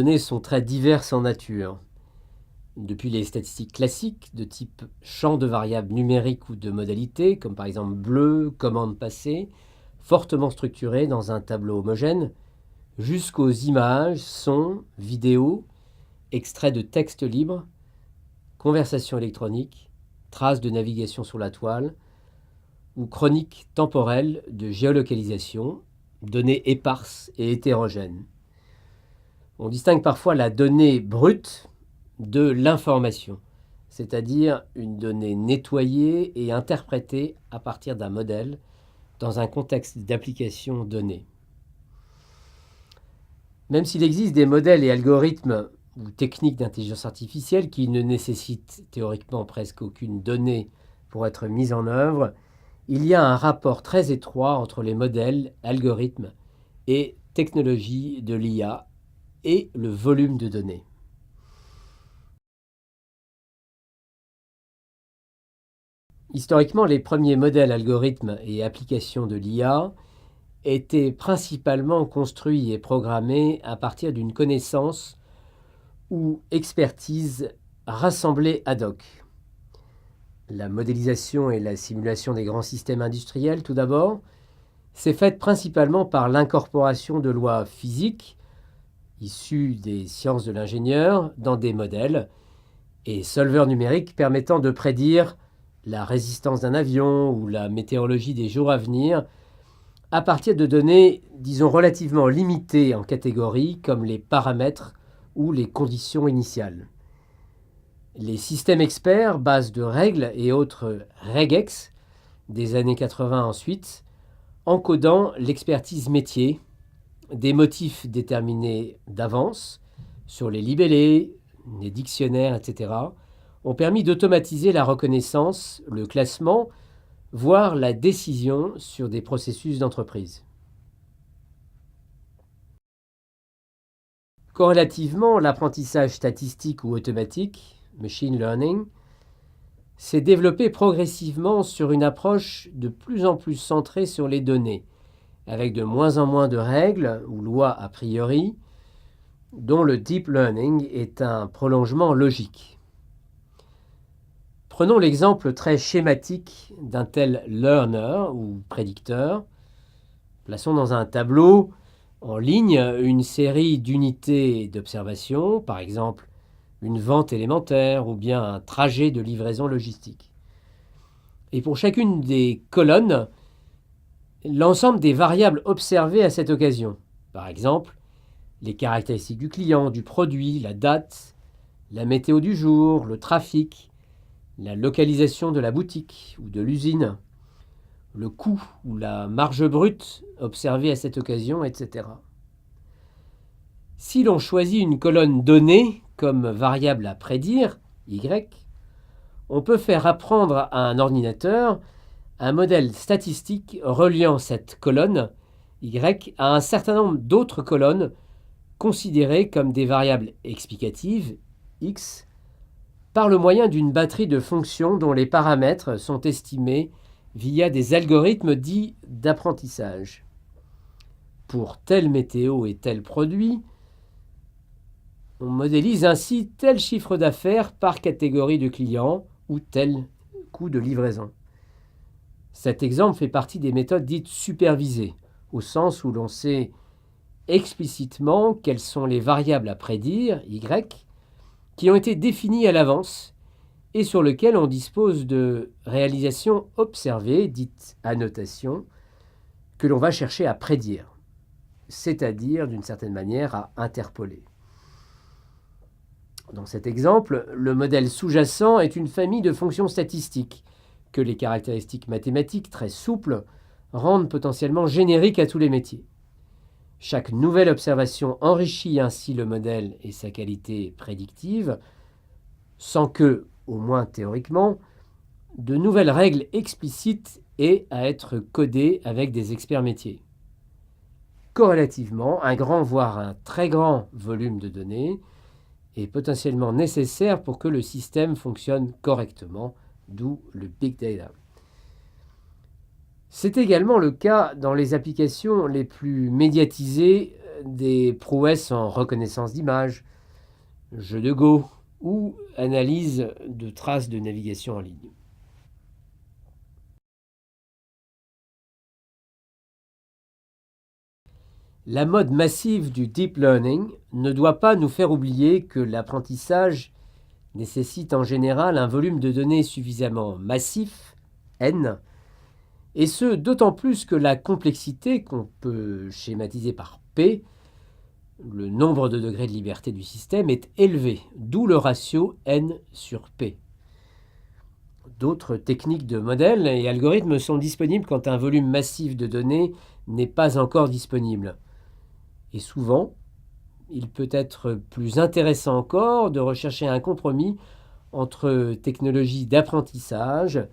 données sont très diverses en nature. Depuis les statistiques classiques de type champ de variables numériques ou de modalités, comme par exemple bleu, commande passée, fortement structurées dans un tableau homogène, jusqu'aux images, sons, vidéos, extraits de textes libres, conversations électroniques, traces de navigation sur la toile, ou chroniques temporelles de géolocalisation, données éparses et hétérogènes. On distingue parfois la donnée brute de l'information, c'est-à-dire une donnée nettoyée et interprétée à partir d'un modèle dans un contexte d'application donnée. Même s'il existe des modèles et algorithmes ou techniques d'intelligence artificielle qui ne nécessitent théoriquement presque aucune donnée pour être mise en œuvre, il y a un rapport très étroit entre les modèles, algorithmes et technologies de l'IA et le volume de données. Historiquement, les premiers modèles, algorithmes et applications de l'IA étaient principalement construits et programmés à partir d'une connaissance ou expertise rassemblée ad hoc. La modélisation et la simulation des grands systèmes industriels, tout d'abord, s'est faite principalement par l'incorporation de lois physiques issues des sciences de l'ingénieur dans des modèles et solveurs numériques permettant de prédire la résistance d'un avion ou la météorologie des jours à venir à partir de données, disons, relativement limitées en catégories comme les paramètres ou les conditions initiales. Les systèmes experts, bases de règles et autres regex des années 80 ensuite, encodant l'expertise métier, des motifs déterminés d'avance sur les libellés, les dictionnaires, etc., ont permis d'automatiser la reconnaissance, le classement, voire la décision sur des processus d'entreprise. Corrélativement, l'apprentissage statistique ou automatique, machine learning, s'est développé progressivement sur une approche de plus en plus centrée sur les données, avec de moins en moins de règles ou lois a priori, dont le deep learning est un prolongement logique. Prenons l'exemple très schématique d'un tel learner ou prédicteur. Plaçons dans un tableau en ligne une série d'unités d'observation, par exemple une vente élémentaire ou bien un trajet de livraison logistique. Et pour chacune des colonnes, l'ensemble des variables observées à cette occasion. Par exemple, les caractéristiques du client, du produit, la date, la météo du jour, le trafic, la localisation de la boutique ou de l'usine, le coût ou la marge brute observée à cette occasion, etc. Si l'on choisit une colonne donnée comme variable à prédire, y, on peut faire apprendre à un ordinateur un modèle statistique reliant cette colonne, y, à un certain nombre d'autres colonnes considérées comme des variables explicatives, x, par le moyen d'une batterie de fonctions dont les paramètres sont estimés via des algorithmes dits d'apprentissage. Pour telle météo et tel produit, on modélise ainsi tel chiffre d'affaires par catégorie de clients ou tel coût de livraison. Cet exemple fait partie des méthodes dites supervisées, au sens où l'on sait explicitement quelles sont les variables à prédire, y, qui ont été définies à l'avance et sur lesquelles on dispose de réalisations observées, dites annotations, que l'on va chercher à prédire, c'est-à-dire d'une certaine manière à interpoler. Dans cet exemple, le modèle sous-jacent est une famille de fonctions statistiques que les caractéristiques mathématiques très souples rendent potentiellement génériques à tous les métiers. Chaque nouvelle observation enrichit ainsi le modèle et sa qualité prédictive, sans que, au moins théoriquement, de nouvelles règles explicites aient à être codées avec des experts métiers. Corrélativement, un grand voire un très grand volume de données est potentiellement nécessaire pour que le système fonctionne correctement, d'où le big data. C'est également le cas dans les applications les plus médiatisées des prouesses en reconnaissance d'images, jeux de Go ou analyse de traces de navigation en ligne. La mode massive du deep learning ne doit pas nous faire oublier que l'apprentissage nécessite en général un volume de données suffisamment massif, n, et ce d'autant plus que la complexité, qu'on peut schématiser par P, le nombre de degrés de liberté du système, est élevé, d'où le ratio n sur P. D'autres techniques de modèles et algorithmes sont disponibles quand un volume massif de données n'est pas encore disponible. Et souvent, il peut être plus intéressant encore de rechercher un compromis entre technologies d'apprentissage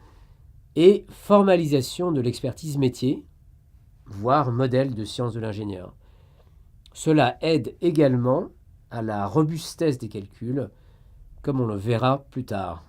et formalisation de l'expertise métier, voire modèle de sciences de l'ingénieur. Cela aide également à la robustesse des calculs, comme on le verra plus tard.